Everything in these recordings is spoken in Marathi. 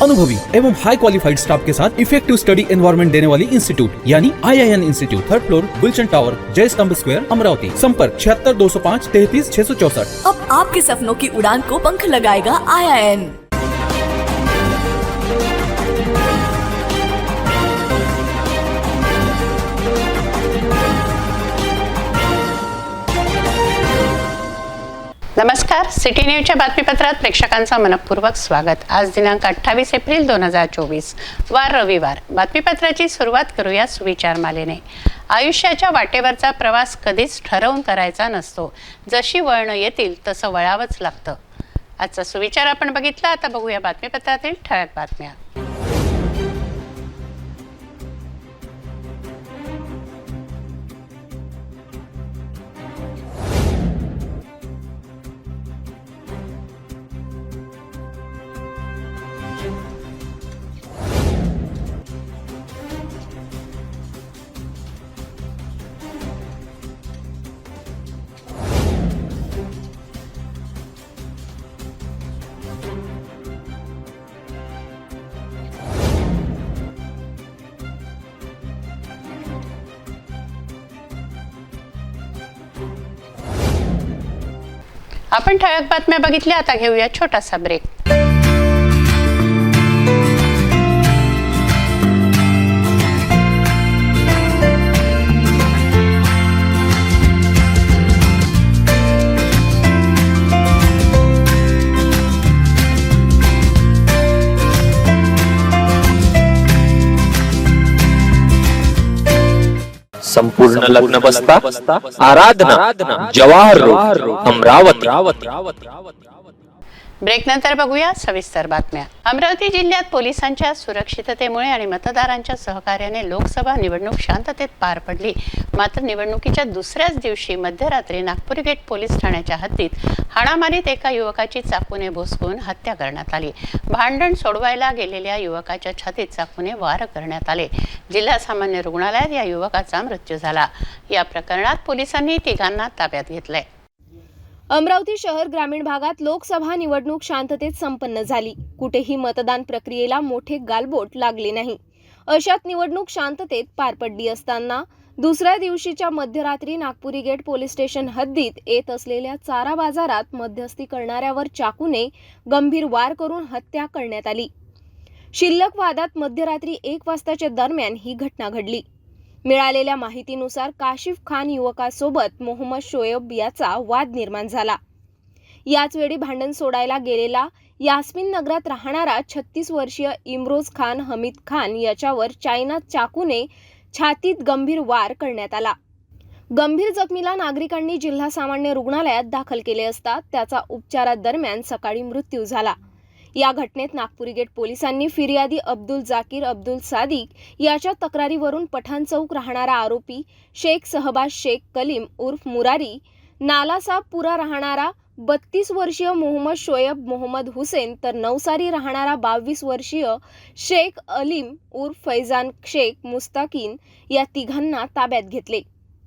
अनुभवी एवं हाई क्वालिफाइड स्टाफ के साथ इफेक्टिव स्टडी एनवायरमेंट देने वाली इंस्टीट्यूट यानी IIN institute, 3rd floor, Gulshan tower, Jai Stambh square, Amravati. संपर्क 76 205 33 664। अब आपके सपनों की उड़ान को पंख लगाएगा IIN। नमस्कार, सिटी न्यूजच्या बातमीपत्रात प्रेक्षकांचं मनपूर्वक स्वागत। आज दिनांक 28 एप्रिल 2024 वार रविवार। बातमीपत्राची सुरुवात करूया सुविचार मालेने। आयुष्याच्या वाटेवरचा प्रवास कधीच ठरवून करायचा नसतो, जशी वळणं येतील तसं वळावंच लागतं। आजचा सुविचार आपण बघितला, आता बघूया बातमीपत्रातील ठळक बातम्या। आपण ठळक बातम्या बघितल्या, आता घेऊया छोटासा ब्रेक। संपूर्ण लग्न बसता आराधना जवाहर रोड अमरावती। ब्रेक नंतर बघूया सविस्तर बातम्या। अमरावती जिल्ह्यात पोलिसांच्या सुरक्षिततेमुळे आणि मतदारांच्या सहकार्याने लोकसभा निवडणूक शांततेत पार पडली। मात्र निवडणुकीच्या दुसऱ्याच दिवशी मध्यरात्री नागपूर गेट पोलीस ठाण्याच्या हद्दीत हाणामारीत एका युवकाची चाकूने भोसकून हत्या करण्यात आली। भांडण सोडवायला गेलेल्या युवकाच्या छातीत चाकूने वार करण्यात आले। जिल्हा सामान्य रुग्णालयात या युवकाचा मृत्यू झाला। या प्रकरणात पोलिसांनी तिघांना ताब्यात घेतलंय। अमरावती शहर ग्रामीण भागात लोकसभा निवडणूक शांततेत संपन्न झाली। कुठेही मतदान प्रक्रियेला मोठे गालबोट लागले नाही। अशात निवडणूक शांततेत पार पडली असताना दुसऱ्या दिवशीच्या मध्यरात्री नागपुरी गेट पोलीस स्टेशन हद्दीत येत असलेल्या चारा बाजारात मध्यस्थी करणाऱ्यावर चाकूने गंभीर वार करून हत्या करण्यात आली। शिल्लक वादात मध्यरात्री 1 वाजताच्या दरम्यान ही घटना घडली। मिळालेल्या माहितीनुसार काशिफ खान युवकासोबत मोहम्मद शोएब याचा वाद निर्माण झाला। याच वेळी भांडण सोडायला गेलेला यास्मिन नगरात राहणारा 36 वर्षीय इम्रोज खान हमीद खान याच्यावर चायना चाकूने छातीत गंभीर वार करण्यात आला। गंभीर जखमीला नागरिकांनी जिल्हा सामान्य रुग्णालयात दाखल केले असता त्याचा उपचारादरम्यान सकाळी मृत्यू झाला। या घटनेत नागपुरी गेट पोलिसांनी फिर्यादी अब्दुल जाकीर अब्दुल सादिक याच्या तक्रारीवरून पठाण चौक राहणारा आरोपी शेख सहबाज शेख कलीम उर्फ मुरारी, नालासाबपुरा राहणारा 32 वर्षीय मोहम्मद शोएब मोहम्मद हुसेन तर नवसारी राहणारा 22 वर्षीय शेख अलीम उर्फ फैजान शेख मुस्ताकीन या तिघांना ताब्यात घेतले।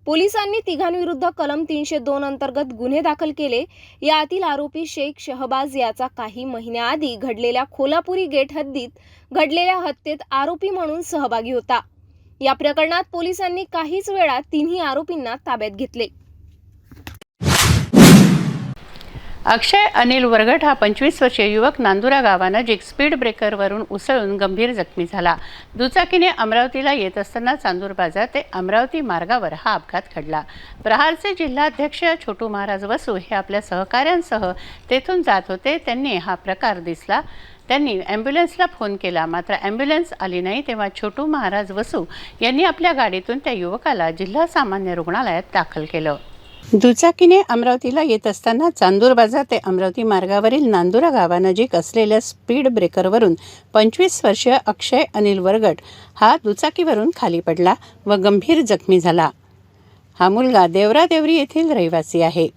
पोलिसांनी तिघांविरुद्ध कलम 302 अंतर्गत गुन्हे दाखल केले। यातील आरोपी शेख शहबाज याचा काही महिन्याआधी घडलेल्या खोलापुरी गेट हद्दीत घडलेल्या हत्येत आरोपी म्हणून सहभागी होता। या प्रकरणात पोलिसांनी काहीच वेळात तिन्ही आरोपींना ताब्यात घेतले। अक्षय अनिल वरगट हा 25 वर्षीय युवक नांदुरा गावानजीक स्पीड ब्रेकरवरून उसळून गंभीर जखमी झाला। दुचाकीने अमरावतीला येत असताना चांदूर बाजार ते अमरावती मार्गावर हा अपघात घडला। प्रहारचे जिल्हाध्यक्ष छोटू महाराज वसू हे आपल्या सहकाऱ्यांसह तेथून जात होते। त्यांनी हा प्रकार दिसला। त्यांनी ॲम्ब्युलन्सला फोन केला, मात्र ॲम्ब्युलन्स आली नाही। तेव्हा छोटू महाराज वसू यांनी आपल्या गाडीतून त्या युवकाला जिल्हा सामान्य रुग्णालयात दाखल केलं। दुचाकीने अमरावतीला येत असताना चांदूर बाजार ते अमरावती मार्गावरील नांदुरा गावानजीक असलेल्या स्पीड ब्रेकरवरून 25 वर्षीय अक्षय अनिल वरगट हा दुचाकीवरून खाली पडला व गंभीर जखमी झाला। हा मुलगा देवरादेवरी येथील रहिवासी आहे।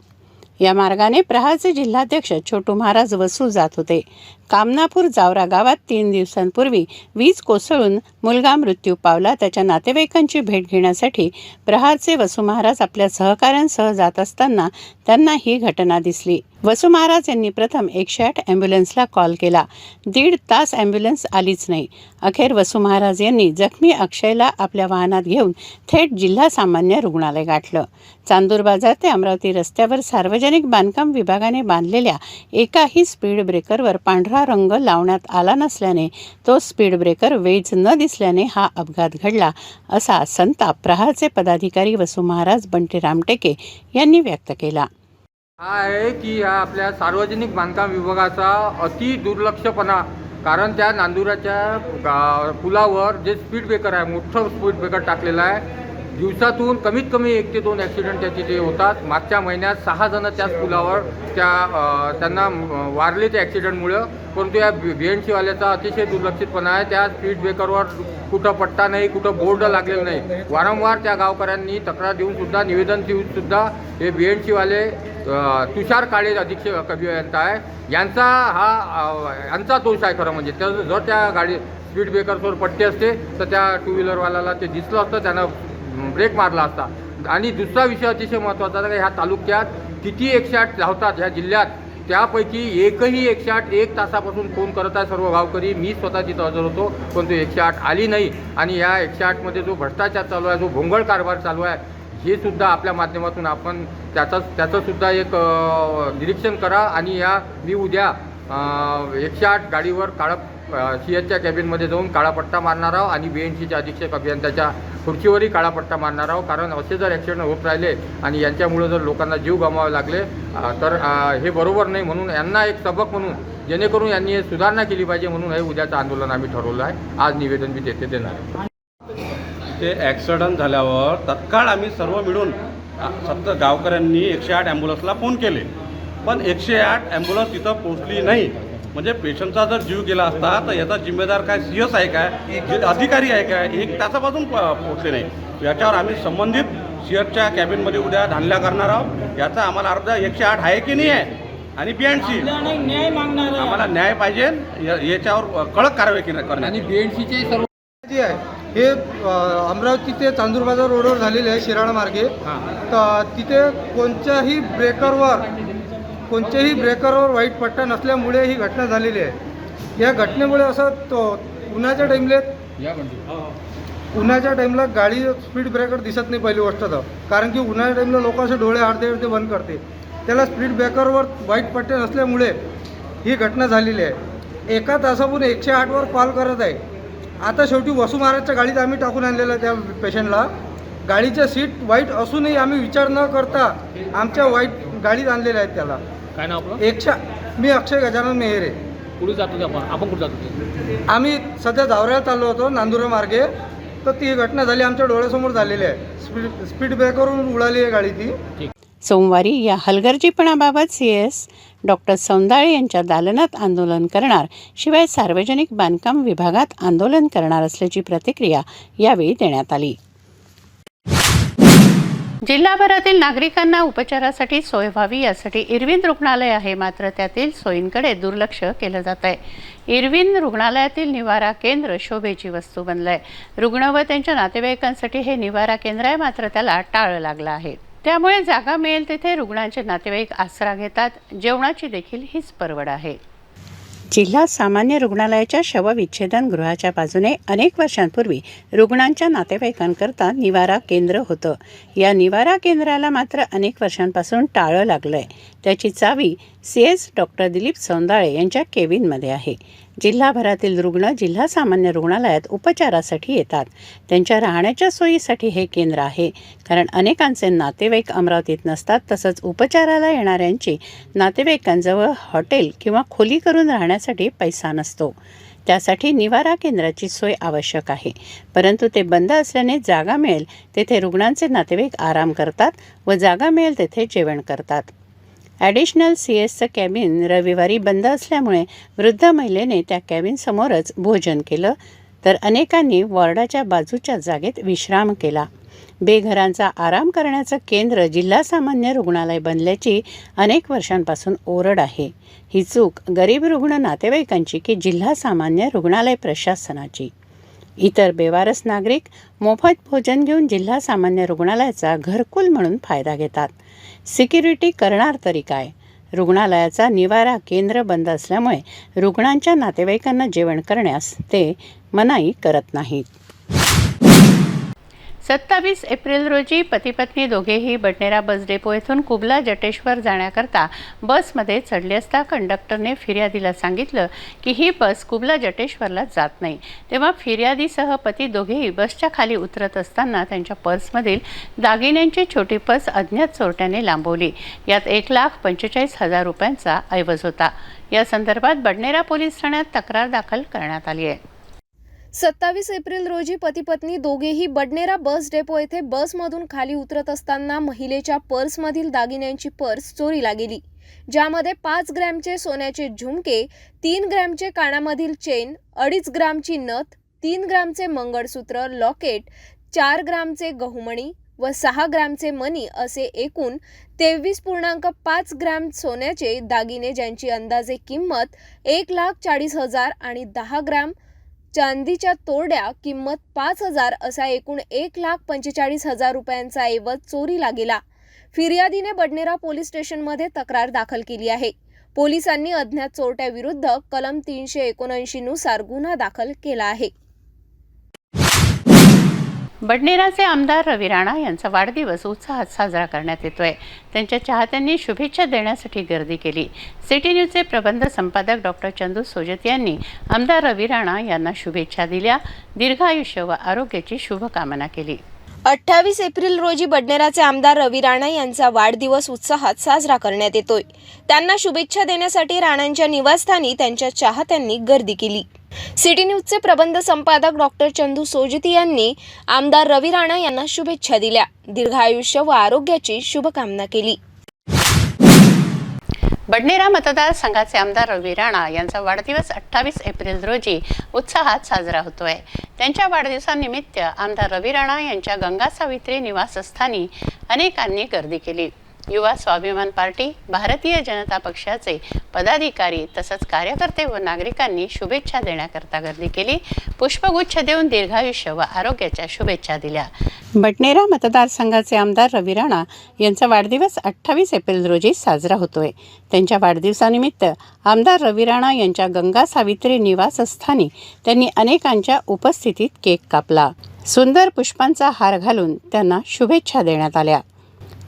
या मार्गाने प्रहारचे जिल्हाध्यक्ष छोटू महाराज वसू जात होते। कामनापूर जावरा गावात 3 दिवसांपूर्वी वीज कोसळून मुलगा मृत्यू पावला. त्याच्या नातेवाईकांची भेट घेण्यासाठी प्रहारचे वसू महाराज आपल्या सहकाऱ्यांसह जात असताना त्यांना ही घटना दिसली. वसू महाराज यांनी प्रथम 108 ॲम्ब्युलन्सला कॉल केला. 1.5 तास ॲम्ब्युलन्स आलीच नाही. अखेर वसू महाराज यांनी जखमी अक्षयला आपल्या वाहनात घेऊन थेट जिल्हा सामान्य रुग्णालय गाठलं. चांदूर बाजार ते अमरावती रस्त्यावर सार्वजनिक बांधकाम विभागाने बांधलेल्या एकाही स्पीड ब्रेकरवर पांढरा रंग लावण्यात आला नसल्याने तो स्पीड ब्रेकर वेज न दिसल्याने हा अपघात घडला, असा संताप प्रहारचे पदाधिकारी वसू महाराज बंटी रामटेके यांनी व्यक्त केला. हा आहे की हा आपल्या सार्वजनिक बांधकाम विभागाचा अति दुर्लक्षपणा. कारण त्या नांदुराच्या पुलावर जे स्पीड ब्रेकर आहे, मोठं स्पीड ब्रेकर टाकलेलं आहे. दिवसातून कमीत कमी 1 ते 2 ॲक्सिडेंट त्याचे जे होतात. मागच्या महिन्यात 6 जण त्याच पुलावर त्यांना वारले त्या ॲक्सिडेंटमुळं. परंतु या BNC-वाल्याचा अतिशय दुर्लक्षितपणा आहे. त्या स्पीड ब्रेकरवर कुठं पट्टा नाही, कुठं बोर्ड लागलेलं नाही. वारंवार त्या गावकऱ्यांनी तक्रार देऊनसुद्धा, निवेदन देऊनसुद्धा हे BNC-वाले तुषार काळे अधीक्षक अभियंता आहे, यांचा दोष आहे खरं म्हणजे. जर त्या गाडी स्पीड ब्रेकरवर पट्टे असते तर त्या 2 व्हीलरवाल्याला ते दिसलं असतं, त्यानं ब्रेक मारला असता. आणि दुसरा विषय अतिशय महत्त्वाचा आहे, ह्या तालुक्यात किती 108 धावतात ह्या जिल्ह्यात, त्यापैकी एकही 108 1 तासापासून फोन करत आहे सर्व गावकरी. मी स्वतः तिथं हजर होतो, पण तो 108 आली नाही. आणि या 108मध्ये जो भ्रष्टाचार चालू आहे, जो भोंगळ कारभार चालू आहे, हे सुद्धा आपल्या माध्यमातून आपण त्याचंसुद्धा एक निरीक्षण करा. आणि मी उद्या 108 गाडीवर CHच्या कॅबिनमध्ये जाऊन काळा पट्टा मारणार आहोत आणि BNCच्या अधीक्षक अभियंत्याच्या खुर्चीवरही काळा पट्टा मारणार आहोत. कारण असे जर ॲक्सिडेंट होत राहिले आणि यांच्यामुळे जर लोकांना जीव गमवावे लागले तर हे बरोबर नाही. म्हणून यांना एक सबक म्हणून, जेणेकरून यांनी हे सुधारणा केली पाहिजे, म्हणून हे उद्याचं आंदोलन आम्ही ठरवलं आहे. आज निवेदन मी तेथे देणार आहे. ते ॲक्सिडंट झाल्यावर तत्काळ आम्ही सर्व मिळून गावकऱ्यांनी 108 ॲम्ब्युलन्सला फोन केले, पण 108 ॲम्ब्युलन्स तिथं पोहोचली नाही. म्हणजे पेशंटचा जर जीव गेला असता तर याचा जिम्मेदार काय CS आहे काय, अधिकारी आहे काय, 1 तासापासून पोहोचले नाही. याच्यावर आम्ही संबंधित CHच्या कॅबिनमध्ये उद्या धानल्या करणार आहोत. याचा आम्हाला अर्धा 108 आहे की नाही आहे आणि BNC आम्हाला न्याय पाहिजे, याच्यावर कडक कारवाई करणार. आणि BNCचे सर्व जे आहे हे अमरावती ते चांदूर बाजार रोडवर झालेले आहे, शिराळा मार्गे. तर तिथे कोणत्याही ब्रेकरवर व्हाईट पट्टा नसल्यामुळे ही घटना झालेली आहे. या घटनेमुळे असं उन्हाच्या टाईमला गाडी स्पीड ब्रेकर दिसत नाही पहिली गोष्ट तर. कारण की उन्हाच्या टाईमला लोक असे डोळे अर्धे बंद करते. त्याला स्पीड ब्रेकरवर व्हाईट पट्टे नसल्यामुळे ही घटना झालेली आहे. 1 तासापून 108वर कॉल करत आहे. आता शेवटी वसू महाराजच्या गाडीत आम्ही टाकून आणलेलं आहे त्या पेशंटला. गाडीच्या सीट वाईट असूनही आम्ही विचार न करता आमच्या वाईट गाडीत आणलेल्या आहेत त्याला. काय नाव आपलं? मी अक्षय गजानन मेहरे. कुठे जातो आपण कुठे जातो? आम्ही सध्या जावऱ्याला चाललो होतो नांदुरा मार्गे. तर ती घटना झाली, आमच्या डोळ्यासमोर झालेली आहे. स्पीड ब्रेकरवरून उडाली आहे गाडी ती. सोमवारी या हलगर्जीपणाबाबत CS डॉक्टर सौंदाळे यांच्या दालनात आंदोलन करणार, शिवाय सार्वजनिक बांधकाम विभागात आंदोलन करणार असल्याची प्रतिक्रिया यावेळी देण्यात आली. जिल्हाभरातील नागरिकांना उपचारासाठी सोय व्हावी यासाठी इरविन रुग्णालय आहे, मात्र त्यातील सोयींकडे दुर्लक्ष केलं जात आहे. इरविन रुग्णालयातील निवारा केंद्र शोभेची वस्तू बनलं आहे. रुग्ण व त्यांच्या नातेवाईकांसाठी हे निवारा केंद्र आहे, मात्र त्याला टाळं लागलं आहे. त्यामुळे जागा मिळेल तिथे रुग्णांचे नातेवाईक आसरा घेतात. जेवणाची देखील हीच परवड आहे. जिल्हा सामान्य रुग्णालयाच्या शवविच्छेदन गृहाच्या बाजूने अनेक वर्षांपूर्वी रुग्णांच्या नातेवाईकांकरता निवारा केंद्र होतं. या निवारा केंद्राला मात्र अनेक वर्षांपासून टाळं लागलं आहे. त्याची चावी CS डॉक्टर दिलीप सौंदाळे यांच्या केबिनमध्ये आहे. जिल्हाभरातील रुग्ण जिल्हा सामान्य रुग्णालयात उपचारासाठी येतात. त्यांच्या राहण्याच्या सोयीसाठी हे केंद्र आहे. कारण अनेकांचे नातेवाईक अमरावतीत नसतात. तसंच उपचाराला येणाऱ्यांची नातेवाईकांजवळ हॉटेल किंवा खोली करून राहण्यासाठी पैसा नसतो. त्यासाठी निवारा केंद्राची सोय आवश्यक आहे. परंतु ते बंद असल्याने जागा मिळेल तेथे रुग्णांचे नातेवाईक आराम करतात व जागा मिळेल तेथे जेवण करतात. ॲडिशनल CSचं कॅबिन रविवारी बंद असल्यामुळे वृद्ध महिलेने त्या कॅबिनसमोरच भोजन केलं, तर अनेकांनी वॉर्डाच्या बाजूच्या जागेत विश्राम केला. बेघरांचा आराम करण्याचं केंद्र जिल्हा सामान्य रुग्णालय बनल्याची अनेक वर्षांपासून ओरड आहे. ही चूक गरीब रुग्ण नातेवाईकांची की जिल्हा सामान्य रुग्णालय प्रशासनाची? इतर बेवारस नागरिक मोफत भोजन घेऊन जिल्हा सामान्य रुग्णालयाचा घरकुल म्हणून फायदा घेतात. सिक्युरिटी करणार तरी काय? रुग्णालयाचा निवारा केंद्र बंद असल्यामुळे रुग्णांच्या नातेवाईकांना जेवण करण्यास ते मनाई करत नाहीत. 27 एप्रिल रोजी पती पत्नी दोघेही बडनेरा बस डेपो येथून कुबला जटेश्वर जाण्याकरता बसमध्ये चढले असता कंडक्टरने फिर्यादीला सांगितलं की ही बस कुबला जटेश्वरला जात नाही. तेव्हा फिर्यादीसह पती दोघेही बसच्या खाली उतरत असताना त्यांच्या पर्समधील दागिन्यांची छोटी पर्स अज्ञात चोरट्याने लांबवली. यात 1,45,000 रुपयांचा ऐवज होता. या संदर्भात बडनेरा पोलीस ठाण्यात तक्रार दाखल करण्यात आली आहे. 27 एप्रिल रोजी पती पत्नी दोघेही बडनेरा बस डेपो येथे बसमधून खाली उतरत असताना महिलेच्या पर्समधील दागिन्यांची पर्स चोरीला गेली, ज्यामध्ये 5 ग्रॅमचे सोन्याचे झुमके, 3 ग्रॅमचे कानामधील चेन, 2.5 ग्रामची नथ, 3 ग्रामचे मंगळसूत्र, लॉकेट, 4 ग्रामचे गहुमणी व 6 ग्रॅमचे मणी असे एकूण 23.5 ग्रॅम सोन्याचे दागिने, ज्यांची अंदाजे किंमत 1,40,000 आणि 10 ग्रॅम चांदीच्या तोरड्या किंमत 5,000 असा एकूण 1,45,000 रुपयांचा ऐवज चोरीला गेला. फिर्यादीने बडनेरा पोलीस स्टेशनमध्ये तक्रार दाखल केली आहे. पोलिसांनी अज्ञात चोरट्याविरुद्ध कलम 379 नुसार गुन्हा दाखल केला आहे. बडनेराचे आमदार रवी राणा यांचा वाढदिवस उत्साहात साजरा करण्यात येतोय. त्यांच्या चाहत्यांनी शुभेच्छा देण्यासाठी गर्दी केली. सिटी न्यूजचे प्रबंध संपादक डॉक्टर चंदू सोजती यांनी आमदार रवी राणा यांना शुभेच्छा दिल्या. दीर्घायुष्य व आरोग्याची शुभकामना केली. 28 एप्रिल रोजी बडनेराचे आमदार रवी राणा यांचा वाढदिवस उत्साहात साजरा करण्यात येतोय. त्यांना शुभेच्छा देण्यासाठी राणांच्या निवासस्थानी त्यांच्या चाहत्यांनी गर्दी केली. सिटी न्यूजचे प्रबंध संपादक डॉक्टर चंदू सोजती यांनी आमदार रवी राणा यांना शुभेच्छा दिल्या. दीर्घायुष्य व आरोग्याची शुभकामना केली. बडनेरा मतदारसंघाचे आमदार रवी राणा यांचा वाढदिवस 28 एप्रिल रोजी उत्साहात साजरा होतोय. त्यांच्या वाढदिवसानिमित्त आमदार रवी राणा यांच्या गंगा सावित्री निवासस्थानी अनेकांनी गर्दी केली. युवा स्वाभिमान पार्टी, भारतीय जनता पक्षाचे पदाधिकारी तसंच कार्यकर्ते व नागरिकांनी शुभेच्छा देण्याकरता गर्दी केली. पुष्पगुच्छ देऊन दीर्घायुष्य व आरोग्याच्या शुभेच्छा दिल्या. बडनेरा मतदारसंघाचे आमदार रवी राणा यांचा वाढदिवस 28 एप्रिल रोजी साजरा होतोय. त्यांच्या वाढदिवसानिमित्त आमदार रवी राणा यांच्या गंगा सावित्री निवासस्थानी त्यांनी अनेकांच्या उपस्थितीत केक कापला. सुंदर पुष्पांचा हार घालून त्यांना शुभेच्छा देण्यात आल्या.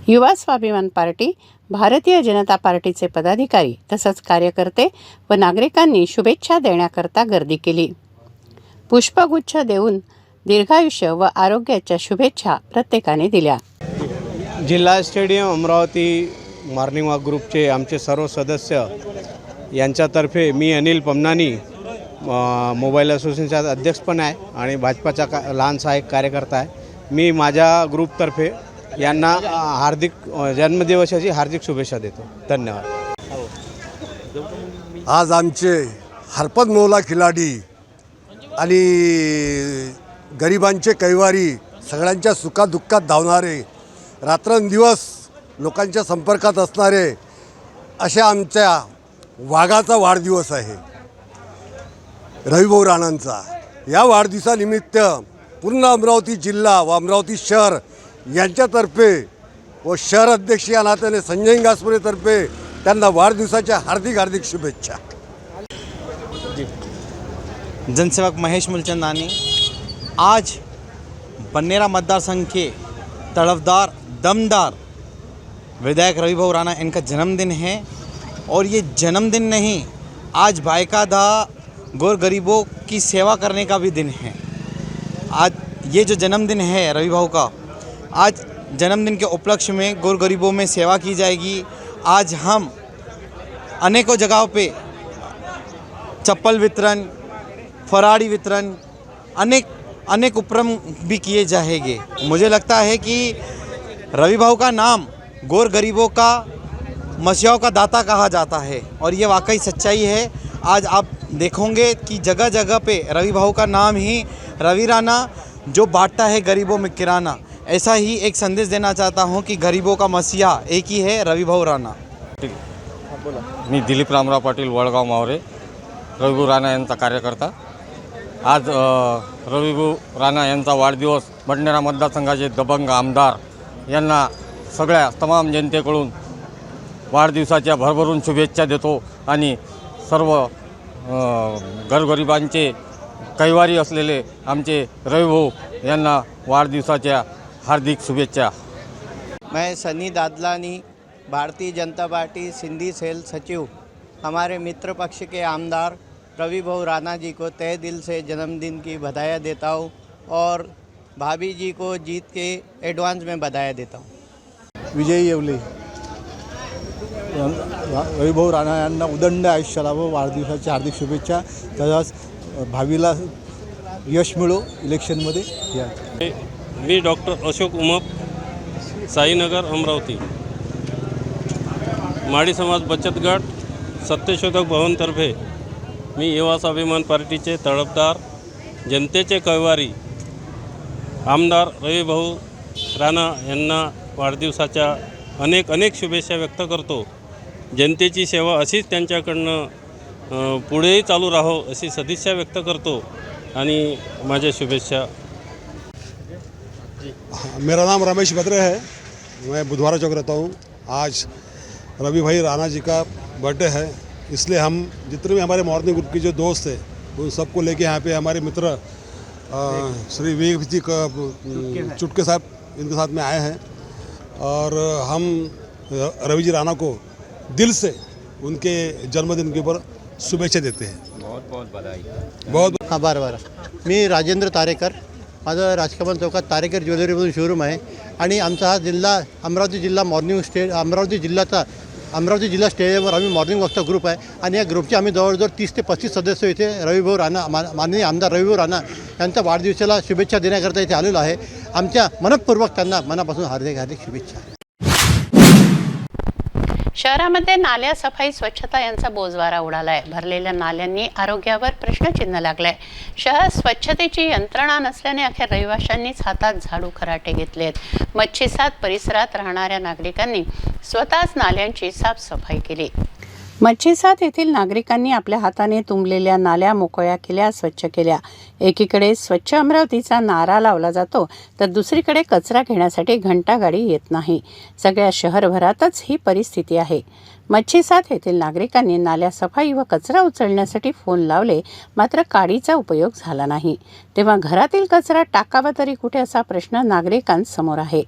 युवा स्वाभिमान पार्टी, भारतीय जनता पार्टीचे पदाधिकारी तसंच कार्यकर्ते व नागरिकांनी शुभेच्छा देण्याकरता गर्दी केली. पुष्पगुच्छ देऊन दीर्घायुष्य व आरोग्याच्या शुभेच्छा प्रत्येकाने दिल्या. जिल्हा स्टेडियम अमरावती मॉर्निंग वॉक ग्रुपचे आमचे सर्व सदस्य यांच्यातर्फे मी अनिल पमनानी मोबाईल असोसिएशनचा अध्यक्ष पण आहे आणि भाजपाचा लहानसा एक कार्यकर्ता आहे. मी माझ्या ग्रुपतर्फे यांना हार्दिक जन्मदिवसाची हार्दिक शुभेच्छा देतो. धन्यवाद. आज आमचे हरपतमौला खिलाडी आणि गरिबांचे कैवारी, सगळ्यांच्या सुखादुःखात धावणारे, रात्रंदिवस लोकांच्या संपर्कात असणारे अशा आमच्या वाघाचा वाढदिवस आहे, रविभाऊ राणांचा. या वाढदिवसानिमित्त पूर्ण अमरावती जिल्हा व अमरावती शहर यांच्यातर्फे व शहर अध्यक्ष या नात्याने संजय गासपुरेतर्फे त्यांना वाढदिवसाच्या हार्दिक हार्दिक शुभेच्छा. जनसेवक महेश मूलचंदानी, आज बडनेरा मतदार संघ के तड़फदार दमदार विधायक रविभाऊ राणा इनका जन्मदिन है और ये जन्मदिन नहीं, आज बाकायदा गौर गरीबों की सेवा करने का भी दिन है. आज ये जो जन्मदिन है रविभाऊ का, आज जन्मदिन के उपलक्ष्य में गौर गरीबों में सेवा की जाएगी. आज हम अनेकों जगहों पे चप्पल वितरण, फराड़ी वितरण, अनेक उपक्रम भी किए जाएंगे. मुझे लगता है कि रविभाऊ का नाम गौर गरीबों का, मसीहाओं का दाता कहा जाता है और ये वाकई सच्चाई है. आज आप देखोगे कि जगह जगह पे रविभाऊ का नाम ही रवि राणा, जो बांटता है गरीबों में किराना, ऐसा ही एक संदेश देना चाहता हूँ कि गरीबों का मसीहा एक ही है, रविभाऊ राणा। मी दिलीप रामराव पाटील, वळगाव मावरे, रविभाऊ राणा यांचा कार्यकर्ता। आज रविभाऊ राणा यांचा वाढदिवस बडनेरा मतदारसंघाचे दबंग आमदार यांना सगळ्या तमाम जनतेकडून वाढदिवसाच्या भरभरून शुभेच्छा देतो आणि सर्व गोरगरिबांचे कैवारी असलेले आमचे रविभाऊ यांना वाढदिवसाच्या हार्दिक शुभेच्छा। मैं सनी दादलानी, भारतीय जनता पार्टी सिंधी सेल सचिव, हमारे मित्र पक्ष के आमदार रविभाऊ राणा जी को तहे दिल से जन्मदिन की बधाइयाँ देता हूँ और भाभी जी को जीत के एडवांस में बधाइयाँ देता हूँ। विजय येवले, रविभाऊ राणा यांना उदंड आयुष्य लाभो, वाढदिवसाच्या हार्दिक शुभेच्छा। तसंच भावीला यश मिळो इलेक्शनमध्ये। मी डॉक्टर अशोक उमप, साईनगर, अमरावती, माडी समाज बचत गट सत्यशोधक भवनतर्फे मी युवा स्वाभिमान पार्टीचे तळपदार, जनतेचे कैवारी आमदार रविभाऊ राणा यांना वाढदिवसाच्या अनेक शुभेच्छा व्यक्त करतो। जनतेची सेवा अशीच त्यांच्याकडनं पुढेही चालू राहो अशी सदिच्छा व्यक्त करतो आणि माझ्या शुभेच्छा। मेरा नाम रमेश बत्रे है, मैं बुधवारा चौक रहता हूँ। आज रवि भाई राणा जी का बर्थडे है, इसलिए हम जितने भी हमारे मॉर्निंग ग्रुप के जो दोस्त हैं उन सबको लेके यहाँ पे हमारे मित्र श्री विवेक जी का चुटके साहब इनके साथ में आए हैं और हम रवि जी राणा को दिल से उनके जन्मदिन के ऊपर शुभेच्छा देते हैं। बहुत बहुत बधाई। बहुत हां बरं। मी राजेंद्र तारेकर, माझं राजकमल चौकात तारेकर ज्वेलरीमधून शोरूम आहे आणि आमचा हा जिल्हा अमरावती जिल्हा अमरावती जिल्हा स्टेडियमवर आम्ही मॉर्निंग वॉकचा ग्रुप आहे आणि या ग्रुपचे आम्ही जवळजवळ 30 ते 35 सदस्य इथे रविभाऊ राणा माननीय आमदार रविभाऊ राणा यांच्या वाढदिवसाला शुभेच्छा देण्याकरता इथे आलेलो आहे। आमच्या मनपूर्वक त्यांना मनापासून हार्दिक शुभेच्छा। शहरामध्ये नाल्या सफाई स्वच्छता यांचा बोजवारा उडालाय। भरलेल्या नाल्यांनी आरोग्यावर प्रश्नचिन्ह लागलंय। शहर स्वच्छतेची यंत्रणा नसल्याने अखेर रहिवाशांनीच हातात झाडू खराटे घेतलेत। मच्छीसाद परिसरात राहणाऱ्या नागरिकांनी स्वतःच नाल्यांची साफसफाई केली। मच्छीसाद येथील नागरिकांनी आपल्या हाताने तुंबलेल्या नाल्या मोकळ्या केल्या, स्वच्छ केल्या। एकीकडे स्वच्छ अमरावतीचा नारा लावला जातो तर दुसरीकडे कचरा घेण्यासाठी घंटागाडी येत नाही। सगळ्या शहरभरातच ही परिस्थिती आहे। मच्छीसाद येथील नागरिकांनी नाल्या सफाई व कचरा उचलण्यासाठी फोन लावले, मात्र काडीचा उपयोग झाला नाही। तेव्हा घरातील कचरा टाकावा तरी कुठे असा प्रश्न नागरिकांसमोर आहे।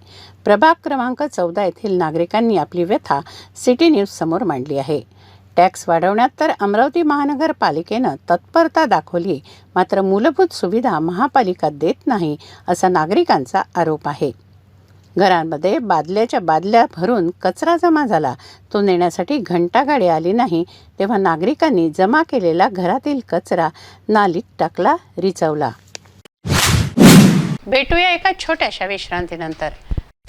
प्रभाग क्रमांक 14 येथील नागरिकांनी आपली व्यथा सिटी न्यूज समोर मांडली आहे। टॅक्स वाढवण्यात तर अमरावती महानगरपालिकेनं तत्परता दाखवली, मात्र मूलभूत सुविधा महापालिका देत नाही असा नागरिकांचा आरोप आहे। घरांमध्ये बादल्याच्या बादल्या भरून कचरा जमा झाला, तो नेण्यासाठी घंटागाडी आली नाही, तेव्हा नागरिकांनी जमा केलेला घरातील कचरा नालीत टाकला, रिचवला। भेटूया एका छोट्याशा विश्रांतीनंतर।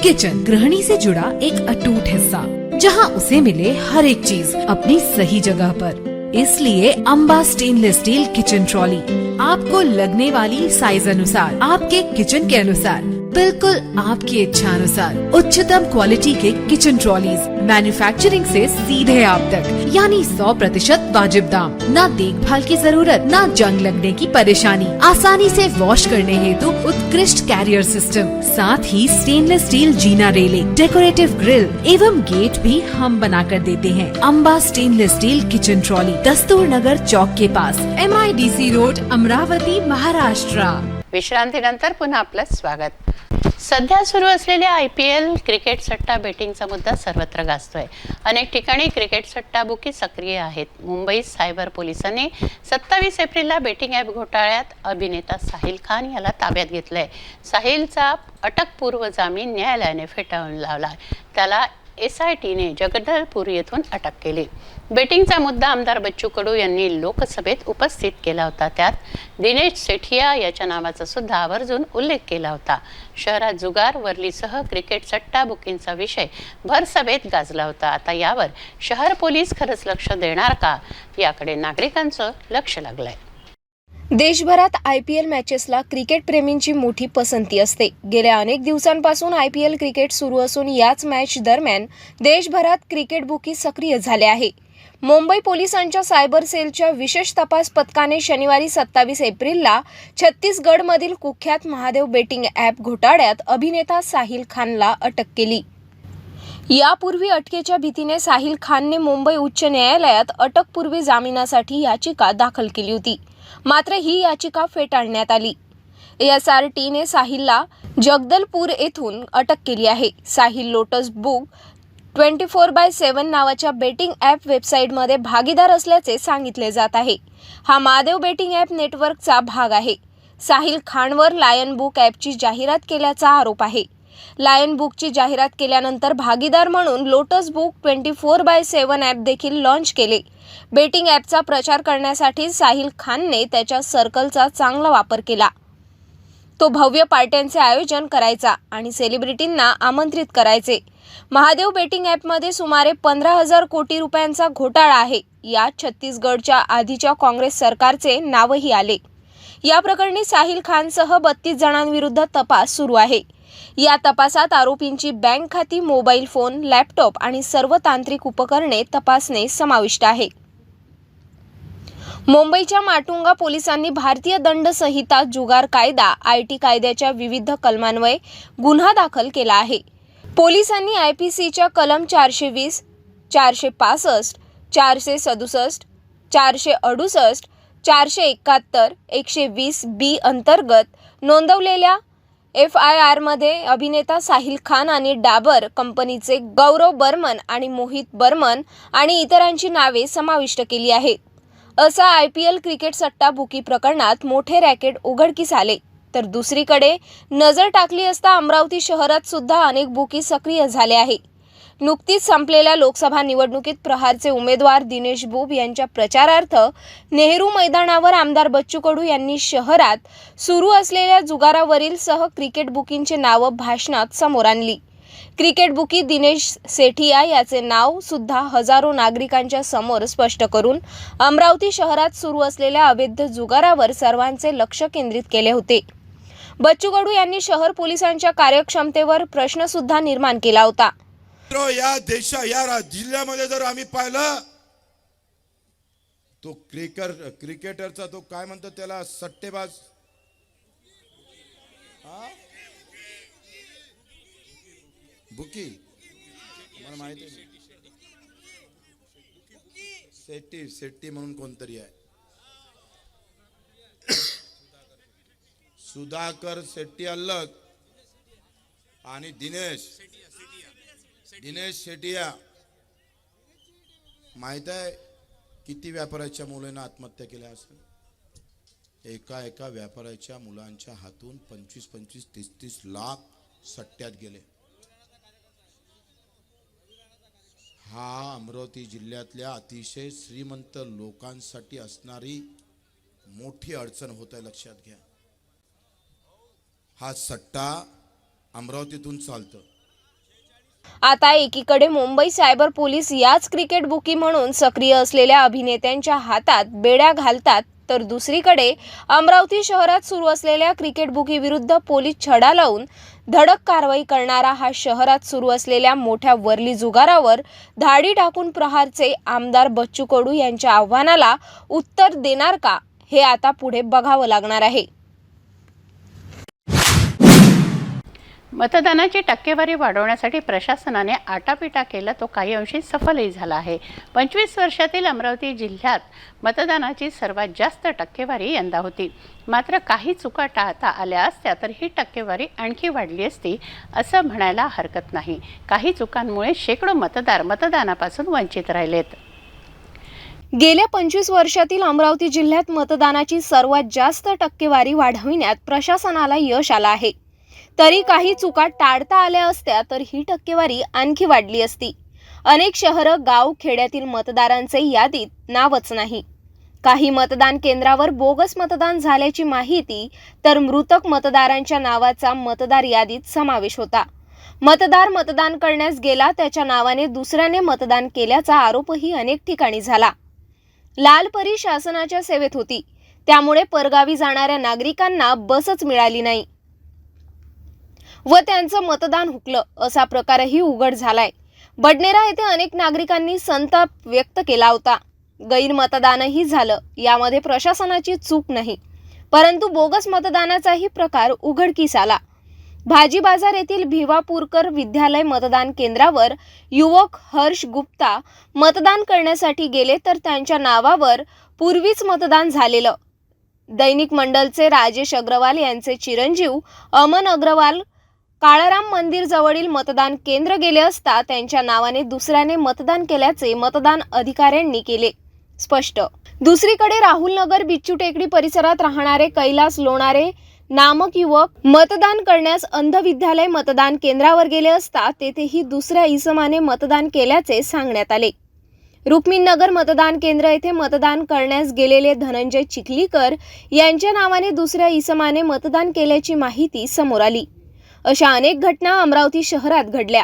किचन गृहिणी से जुड़ा एक अटूट हिस्सा, जहां उसे मिले हर एक चीज अपनी सही जगह पर। इसलिए Amba stainless steel kitchen trolley आपको लगने वाली साइज अनुसार, आपके किचन के अनुसार, बिल्कुल आपकी इच्छा अनुसार उच्चतम क्वालिटी के किचन ट्रॉलीज मैन्युफैक्चरिंग से सीधे आप तक, यानी 100% वाजिब दाम, ना देखभाल की जरूरत, ना जंग लगने की परेशानी, आसानी से वॉश करने हेतु उत्कृष्ट कैरियर सिस्टम, साथ ही स्टेनलेस स्टील जीना रेलिंग, डेकोरेटिव ग्रिल एवं गेट भी हम बना कर देते हैं। Amba stainless steel kitchen trolley, Dastur Nagar Chowk के पास, MIDC रोड, अमरावती, महाराष्ट्र। विश्रांतीनंतर पुन्हा आपलं स्वागत। सध्या सुरू असलेल्या IPL क्रिकेट सट्टा बेटिंगचा मुद्दा सर्वत्र गाजतोय। अनेक ठिकाणी क्रिकेट सट्टा बुकी सक्रिय आहेत। मुंबई सायबर पोलिसांनी 27 एप्रिलला बेटिंग ॲप घोटाळ्यात अभिनेता साहिल खान याला ताब्यात घेतलंय। साहिलचा अटकपूर्व जामीन न्यायालयाने फेटाळून लावला। त्याला SITने जगदलपूर येथून अटक केली। बेटिंगचा मुद्दा आमदार बच्चू कडू यांनी लोकसभेत उपस्थित केला होता। त्यात दिनेश सेठिया याच्या नावाचा सुद्धा आवर्जून उल्लेख केला होता। शहरात जुगार, वर्लीसह क्रिकेट सट्टा बुकिंगचा विषय भरसभेत गाजला होता। आता यावर शहर पोलीस खरंच लक्ष देणार का, याकडे नागरिकांचं लक्ष लागलंय। देशभरात IPL मॅचेसला क्रिकेट प्रेमींची मोठी पसंती असते. गेल्या अनेक दिवसांपासून IPL क्रिकेट सुरू असून याच मॅच दरम्यान देशभरात क्रिकेट बुकी सक्रिय झाले आहे. मुंबई पोलिसांच्या सायबर सेलच्या विशेष तपास पथकाने शनिवारी 27 एप्रिलला छत्तीसगडमधील कुख्यात महादेव बेटिंग ॲप घोटाळ्यात अभिनेता साहिल खानला अटक केली. यापूर्वी अटकेच्या भीतीने साहिल खानने मुंबई उच्च न्यायालयात अटकपूर्वी जामिनासाठी याचिका दाखल केली होती. मात्र ही याचिका फेटाळण्यात आली. SRTने साहिलला जगदलपूर येथून अटक केली आहे. साहिल लोटस बुक 24/7 नावाच्या बेटिंग ॲप वेबसाईटमध्ये भागीदार असल्याचे सांगितले जात आहे. हा महादेव बेटिंग ॲप नेटवर्कचा भाग आहे. साहिल खानवर लायन बुक ॲपची जाहिरात केल्याचा आरोप आहे. लायन बुकची जाहिरात केल्यानंतर भागीदार म्हणून लोटस बुक 24/7 ॲप देखील लॉन्च केले. बेटिंग ॲपचा प्रचार करण्यासाठी साहिल खानने त्याच्या सर्कलचा चांगला वापर केला. तो भव्य पार्ट्यांचे आयोजन करायचा आणि सेलिब्रिटींना आमंत्रित करायचे. महादेव बेटिंग ॲपमध्ये सुमारे 15,000 कोटी रुपयांचा घोटाळा आहे. यात छत्तीसगडच्या आधीच्या काँग्रेस सरकारचे नावही आले. या प्रकरणी साहिल खानसह 32 जणांविरुद्ध तपास सुरू आहे. या तपासात आरोपींची बँक खाती, मोबाईल फोन, लॅपटॉप आणि सर्व तांत्रिक उपकरणे तपासणे समाविष्ट आहे. मुंबईच्या माटुंगा पोलिसांनी भारतीय दंड संहिता, जुगार कायदा, IT कायद्याच्या विविध कलमांन्वये गुन्हा दाखल केला आहे. पोलिसांनी IPCच्या कलम 420, 465, 467, 468, 471, 120B अंतर्गत नोंदवलेल्या FIRमध्ये अभिनेता साहिल खान आणि डाबर कंपनीचे गौरव बर्मन आणि मोहित बर्मन आणि इतरांची नावे समाविष्ट केली आहेत. असा IPL क्रिकेट सट्टा बुकी प्रकरणात मोठे रॅकेट उघडकीस आले. तर दुसरीकडे नजर टाकली असता अमरावती शहरात सुद्धा अनेक बुकी सक्रिय झाले आहे. नुकतीच संपलेल्या लोकसभा निवडणुकीत प्रहारचे उमेदवार दिनेश बुब यांच्या प्रचारार्थ नेहरू मैदानावर आमदार बच्चू कडू यांनी शहरात सुरू असलेल्या जुगारावरील सह क्रिकेट बुकींचे नाव भाषणात समोर आणली. क्रिकेट बुकी दिनेश सेठिया याचे नाव सुद्धा हजारो नागरिकांच्या समोर स्पष्ट करून अमरावती शहरात सुरू असलेल्या अवैध जुगारावर सर्वांचे लक्ष केंद्रित केले होते. बच्चू कडू यांनी शहर पोलिसांच्या कार्यक्षमतेवर प्रश्न सुद्धा निर्माण केला होता. या जिल्ह्यामध्ये जर आम्ही पाहिलं तो क्रिकेटरचा तो काय म्हणतो त्याला, सट्टेबाज, बुकी, मला माहिती आहे, शेट्टी म्हणून कोणतरी आहे, सुधाकर शेट्टी अलग आणि दिनेश शेटिया. माहित आहे किती व्यापाऱ्याच्या मुलांना आत्महत्या केल्या असेल? एका व्यापाऱ्याच्या मुलांच्या हातून 25-25, 30-30 लाख सट्ट्यात गेले. हा अमरावती जिल्ह्यातल्या अतिशय श्रीमंत लोकांसाठी असणारी मोठी अडचण होत आहे, लक्षात घ्या. हा सट्टा अमरावतीतून चालतो. आता एकीकडे मुंबई सायबर पोलीस याच क्रिकेट बुकी म्हणून सक्रिय असलेल्या अभिनेत्यांच्या हातात बेड्या घालतात, तर दुसरीकडे अमरावती शहरात सुरू असलेल्या क्रिकेट बुकी विरुद्ध पोलीस छडा लावून धडक कारवाई करणारा हा शहरात सुरू असलेल्या मोठ्या वरली जुगारावर धाडी टाकून प्रहारचे आमदार बच्चू कडू यांच्या आव्हानाला उत्तर देणार का, हे आता पुढे बघावं लागणार आहे. मतदानाची टक्केवारी वाढवण्यासाठी प्रशासनाने आटापिटा केला, तो काही अंशी सफलही झाला आहे. 25 वर्षातील अमरावती जिल्ह्यात मतदानाची सर्वात जास्त टक्केवारी यंदा होती. मात्र काही चुका टाळता आल्या असत्या तर ही टक्केवारी आणखी वाढली असती असं म्हणायला हरकत नाही. काही चुकांमुळे शेकडो मतदार मतदानापासून वंचित राहिलेत. गेल्या 25 वर्षातील अमरावती जिल्ह्यात मतदानाची सर्वात जास्त टक्केवारी वाढविण्यात प्रशासनाला यश आलं आहे. तरी काही चुका टाळता आल्या असत्या तर ही टक्केवारी आणखी वाढली असती. अनेक शहरं, गाव, खेड्यातील मतदारांचे यादीत नावच नाही. काही मतदान केंद्रावर बोगस मतदान झाल्याची माहिती, तर मृतक मतदारांच्या नावाचा मतदार यादीत समावेश होता. मतदार मतदान करण्यास गेला, त्याच्या नावाने दुसऱ्याने मतदान केल्याचा आरोपही अनेक ठिकाणी झाला. लाल परी शासनाच्या सेवेत होती. त्यामुळे परगावी जाणाऱ्या नागरिकांना बसच मिळाली नाही व त्यांचं मतदान हुकलं असा प्रकारही उघड झालाय. बडनेरा येथे अनेक नागरिकांनी संताप व्यक्त केला होता. गैरमतदानही झालं, यामध्ये प्रशासनाची चूक नाही, परंतु बोगस मतदानाचाही प्रकार उघडकीस आला. भाजी बाजार येथील भिवापूरकर विद्यालय मतदान केंद्रावर युवक हर्ष गुप्ता मतदान करण्यासाठी गेले तर त्यांच्या नावावर पूर्वीच मतदान झालेलं. दैनिक मंडलचे राजेश अग्रवाल यांचे चिरंजीव अमन अग्रवाल काळाराम मंदिर जवळील मतदान केंद्र गेले असता त्यांच्या नावाने दुसऱ्याने मतदान केल्याचे मतदान अधिकाऱ्यांनी केले स्पष्ट. दुसरीकडे राहुलनगर बिच्चू टेकडी परिसरात राहणारे कैलास लोणारे नामक युवक मतदान करण्यास अंध विद्यालय मतदान केंद्रावर गेले असता तेथेही दुसऱ्या इसमाने मतदान केल्याचे सांगण्यात आले. रुक्मिणनगर मतदान केंद्र येथे मतदान करण्यास गेलेले धनंजय चिखलीकर यांच्या नावाने दुसऱ्या इसमाने मतदान केल्याची माहिती समोर आली. अशा अनेक घटना अमरावती शहरात घडल्या.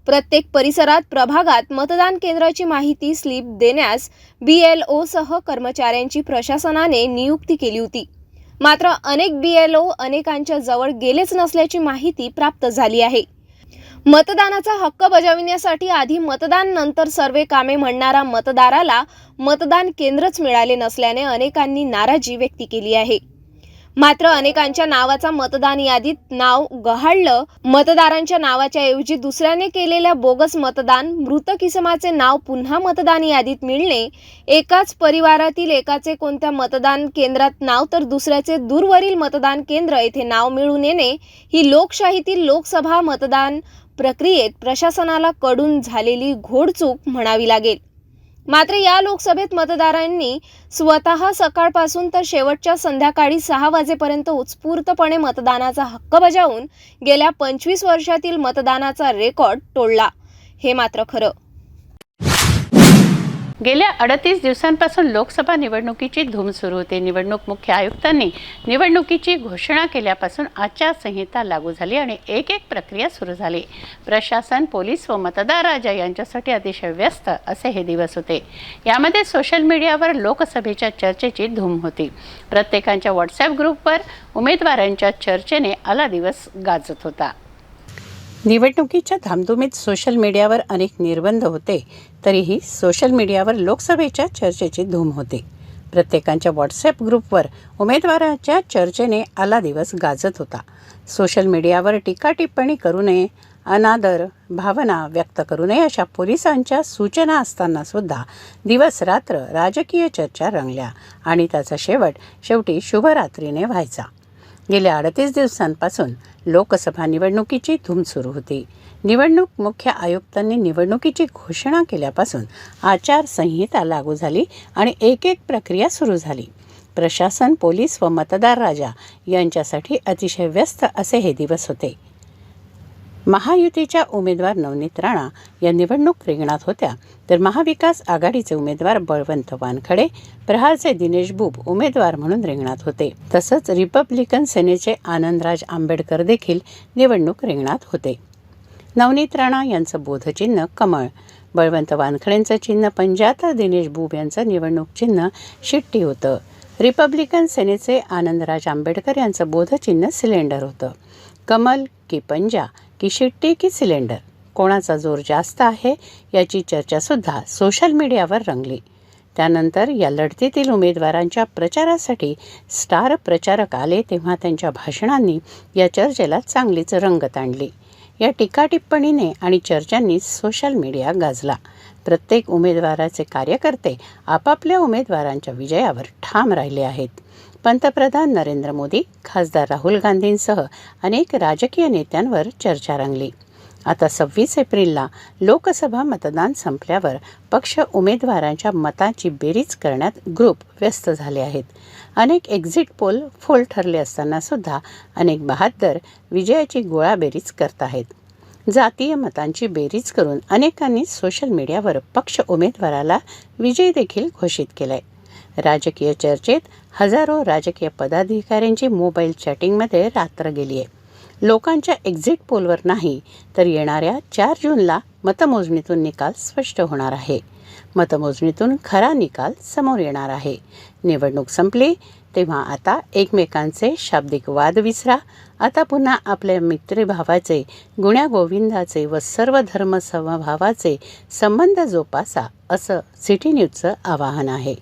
प्रत्येक परिसरात प्रभागात मतदान केंद्राची माहिती स्लिप देण्यास BLO सह कर्मचाऱ्यांची प्रशासनाने नियुक्ती केली होती. मात्र अनेक BLO अनेकांच्या जवळ गेलेच नसल्याची माहिती प्राप्त झाली आहे. मतदानाचा हक्क बजावण्यासाठी आधी मतदान नंतर सर्व कामे म्हणणारा मतदाराला मतदान केंद्रच मिळाले नसल्याने अनेकांनी नाराजी व्यक्त केली आहे. मात्र अनेकांच्या नावाचा मतदान यादीत नाव गहाळलं. मतदारांच्या नावाच्या ऐवजी दुसऱ्याने केलेल्या बोगस मतदान, मृत इसमाचे नाव पुन्हा मतदान यादीत मिळणे, एकाच परिवारातील एकाचे कोणत्या मतदान केंद्रात नाव तर दुसऱ्याचे दूरवरील मतदान केंद्र येथे नाव मिळून येणे ही लोकशाहीतील लोकसभा मतदान प्रक्रियेत प्रशासनाला कडून झालेली घोडचूक म्हणावी लागेल. मात्र या लोकसभेत मतदारांनी स्वतः सकाळपासून तर शेवटच्या संध्याकाळी 6 वाजेपर्यंत उत्स्फूर्तपणे मतदानाचा हक्क बजावून गेल्या 25 वर्षातील मतदानाचा रेकॉर्ड तोडला. हे मात्र खरं. गेल्या 38 दिवसांपासून लोकसभा निवडणुकीची धूम सुरू होते. निवडणूक मुख्य आयुक्तांनी निवडणुकीची घोषणा केल्यापासून आचारसंहिता लागू झाली आणि एक प्रक्रिया सुरू झाली. प्रशासन, पोलीस व मतदार राजा यांच्यासाठी अतिशय व्यस्त असे हे दिवस होते. यामध्ये सोशल मीडियावर लोकसभेच्या चर्चेची धूम होती. प्रत्येकाच्या व्हॉट्सॲप ग्रुपवर उमेदवारांच्या चर्चेने आला दिवस गाजत होता. निवडणुकीच्या धामधुमीत सोशल मीडियावर अनेक निर्बंध होते, तरीही सोशल मीडियावर लोकसभेच्या चर्चेची धूम होती. प्रत्येकाच्या व्हॉट्सॲप ग्रुपवर उमेदवाराच्या चर्चेने आला दिवस गाजत होता. सोशल मीडियावर टीका टिप्पणी करू नये, अनादर भावना व्यक्त करू नये अशा पोलिसांच्या सूचना असताना सुद्धा दिवस रात्र राजकीय चर्चा रंगल्या आणि त्याचा शेवटी शुभरात्रीने व्हायचा. गेल्या 38 दिवसांपासून लोकसभा निवडणुकीची धूम सुरू होती. निवडणूक मुख्य आयुक्तांनी निवडणुकीची घोषणा केल्यापासून आचारसंहिता लागू झाली आणि एक प्रक्रिया सुरू झाली. प्रशासन, पोलीस व मतदार राजा यांच्यासाठी अतिशय व्यस्त असे हे दिवस होते. महायुतीच्या उमेदवार नवनीत राणा या निवडणूक रिंगणात होत्या, तर महाविकास आघाडीचे उमेदवार बळवंत वानखडे, प्रहारचे दिनेश बुब उमेदवार म्हणून रिंगणात होते. तसंच रिपब्लिकन सेनेचे आनंदराज आंबेडकर देखील निवडणूक रिंगणात होते. नवनीत राणा यांचं बोधचिन्ह कमळ, बळवंत वानखडेंचं चिन्ह पंजा तर दिनेश बुब यांचं निवडणूक चिन्ह शिट्टी होतं. रिपब्लिकन सेनेचे आनंदराज आंबेडकर यांचं बोधचिन्ह सिलेंडर होतं. कमल की पंजा की शिट्टी की सिलेंडर, कोणाचा जोर जास्त आहे याची चर्चासुद्धा सोशल मीडियावर रंगली. त्यानंतर या लढतीतील उमेदवारांच्या प्रचारासाठी स्टार प्रचारक आले तेव्हा त्यांच्या भाषणांनी या चर्चेला चांगलीच रंगत आणली. या टीकाटिप्पणीने आणि चर्चांनी सोशल मीडिया गाजला. प्रत्येक उमेदवाराचे कार्यकर्ते आपापल्या उमेदवारांच्या विजयावर ठाम राहिले आहेत. पंतप्रधान नरेंद्र मोदी, खासदार राहुल गांधींसह अनेक राजकीय नेत्यांवर चर्चा रंगली. आता 26 एप्रिलला लोकसभा मतदान संपल्यावर पक्ष उमेदवारांच्या मतांची बेरीज करण्यात ग्रुप व्यस्त झाले आहेत. अनेक एक्झिट पोल फोल ठरले असताना सुद्धा अनेक बहाद्दर विजयाची गोळाबेरीज करत आहेत. जातीय मतांची बेरीज करून अनेकांनी सोशल मीडियावर पक्ष उमेदवाराला विजयी देखील घोषित केलाय. राजकीय चर्चेत हजारो राजकीय पदाधिकाऱ्यांची मोबाईल चॅटिंगमध्ये रात्र गेली आहे. लोकांच्या एक्झिट पोलवर नाही तर येणाऱ्या 4 जूनला मतमोजणीतून निकाल स्पष्ट होणार आहे. मतमोजणीतून खरा निकाल समोर येणार आहे. निवडणूक संपली, तेव्हा आता एकमेकांचे शाब्दिक वाद विसरा. आता पुन्हा आपल्या मित्रभावाचे, गुण्यागोविंदाचे व सर्व धर्म समभावाचे संबंध जोपासा, असं सिटी न्यूजचं आवाहन आहे.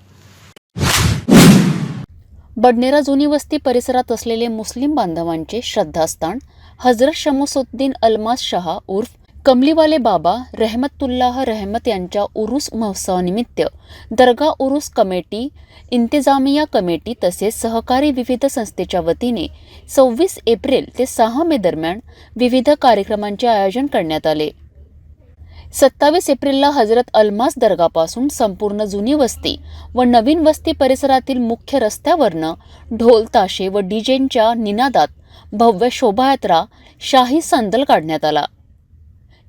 बडनेरा जुनी वस्ती परिसरात असलेले मुस्लिम बांधवांचे श्रद्धास्थान हजरत शमसुद्दीन अल्मास शाह उर्फ कमलीवाले बाबा रहमतुल्लाह रहमत यांच्या उरूस महोत्सवानिमित्त दर्गा उरूस कमिटी, इंतिजामिया कमिटी तसेच सहकारी विविध संस्थेच्या वतीने 26 एप्रिल ते 6 मे दरम्यान विविध कार्यक्रमांचे आयोजन करण्यात आले. 27 एप्रिलला हजरत अल्मास दर्गापासून संपूर्ण जुनी वस्ती व नवीन वस्ती परिसरातील मुख्य रस्त्यावरनं ढोल ताशे व डीजेंच्या निनादात भव्य शोभायात्रा शाही संदल काढण्यात आला.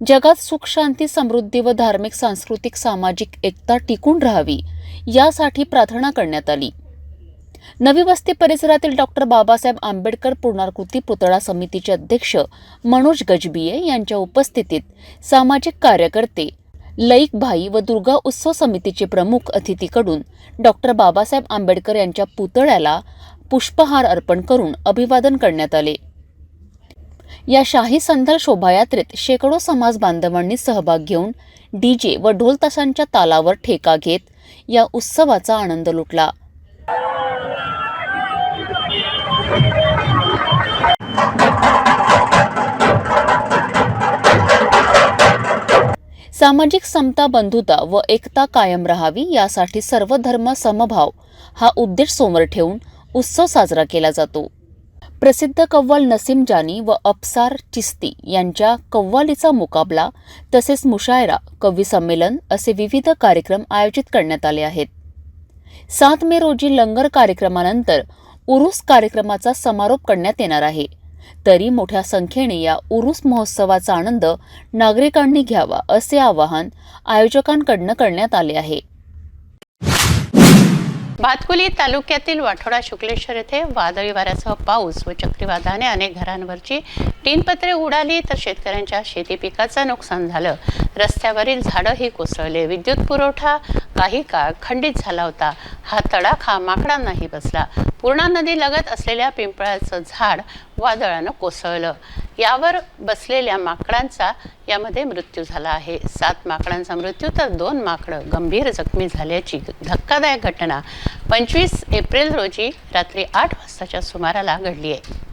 जगात सुख, शांती, समृद्धी व धार्मिक, सांस्कृतिक, सामाजिक एकता टिकून राहावी यासाठी प्रार्थना करण्यात आली. नवी वस्ती परिसरातील डॉक्टर बाबासाहेब आंबेडकर पुनराकृती पुतळा समितीचे अध्यक्ष मनोज गजबिये यांच्या उपस्थितीत सामाजिक कार्यकर्ते लईक भाई व दुर्गा उत्सव समितीचे प्रमुख अतिथीकडून डॉक्टर बाबासाहेब आंबेडकर यांच्या पुतळ्याला पुष्पहार अर्पण करून अभिवादन करण्यात आले. या शाही संदल शोभायात्रेत शेकडो समाज बांधवांनी सहभाग घेऊन डीजे व ढोल ताशांच्या तालावर ठेका घेत या उत्सवाचा आनंद लुटला. सामाजिक समता, बंधुता व एकता कायम राहावी यासाठी सर्व धर्म समभाव हा उद्देश समोर ठेवून उत्सव साजरा केला जातो. प्रसिद्ध कव्वाल नसीम जानी व अफसार चिस्ती यांच्या कव्वालीचा मुकाबला तसेच मुशायरा, कवी संमेलन असे विविध कार्यक्रम आयोजित करण्यात आले आहेत. 7 मे रोजी लंगर कार्यक्रमानंतर उरूस कार्यक्रमाचा समारोप करण्यात येणार आहे. तरी मोठ्या संख्येने या उरूस महोत्सवाचा आनंद नागरिकांनी घ्यावा असे आवाहन आयोजकांकडून करण्यात आले आहे. भातकुली तालुक्यातील वाठोडा शुक्लेश्वर येथे वादळी वाऱ्यासह पाऊस व चक्रीवादळाने अनेक घरांवरची टीनपत्रे उडाली तर शेतकऱ्यांच्या शेती पिकाचं नुकसान झालं. रस्त्यावरील झाडंही कोसळले. विद्युत पुरवठा काही काळ खंडित झाला होता. हा तडाखा माकडांनाही बसला. पूर्णा नदी लगत असलेल्या पिंपळाचं झाड वादळानं कोसळलं. यावर बसलेल्या माकडांचा यामध्ये मृत्यू झाला आहे. 7 माकडांचा मृत्यू तर 2 माकडं गंभीर जखमी झाल्याची धक्कादायक घटना 25 एप्रिल रोजी रात्री 8 वाजताच्या सुमाराला घडली आहे.